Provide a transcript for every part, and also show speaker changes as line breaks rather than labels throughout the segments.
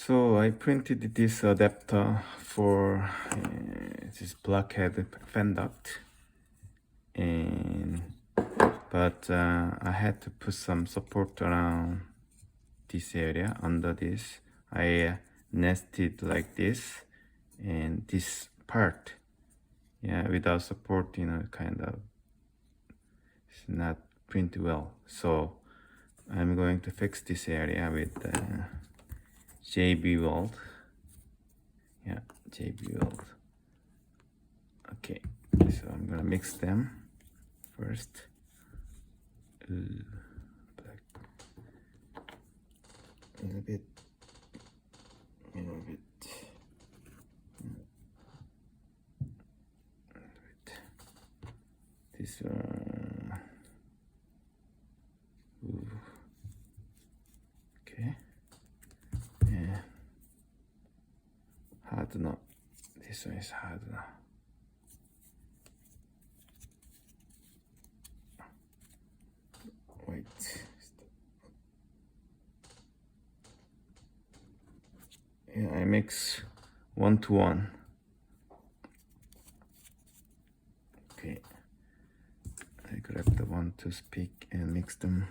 So I printed this adapter for this blockhead fan duct, but I had to put some support around this area. Under this I nested like this, and this part, without support, kind of it's not print well. So I'm going to fix this area with J-B Weld. J-B Weld. Okay, so I'm gonna mix them first. Black. A little bit. This one. Okay. Yeah. Hard now. This one is hard now. Wait. I mix 1 to 1. Okay. I grab the one to speak and mix them.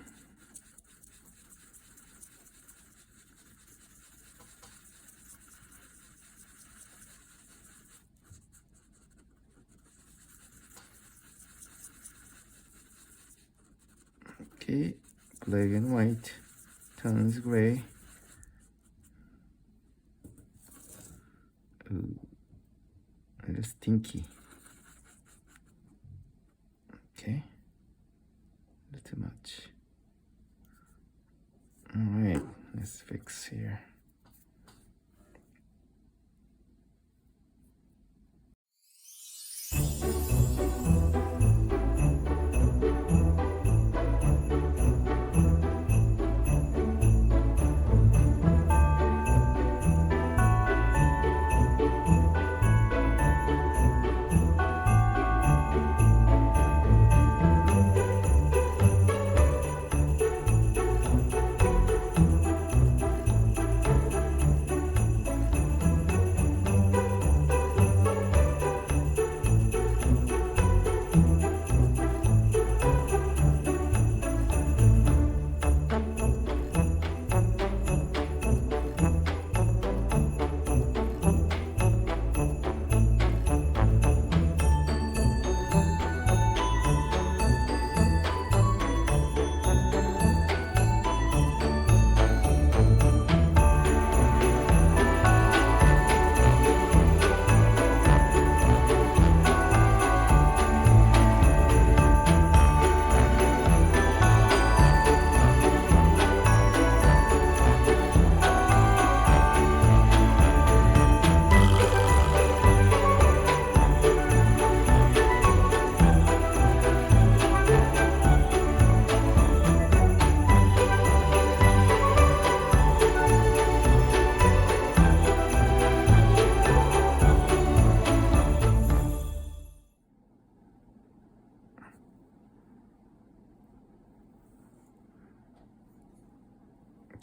Okay, black and white turns gray. Ooh, a little stinky. Okay, a little much. All right, let's fix here.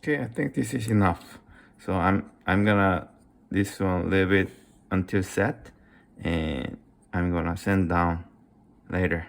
Okay, I think this is enough. So I'm gonna this one leave it until set, and I'm gonna send down later.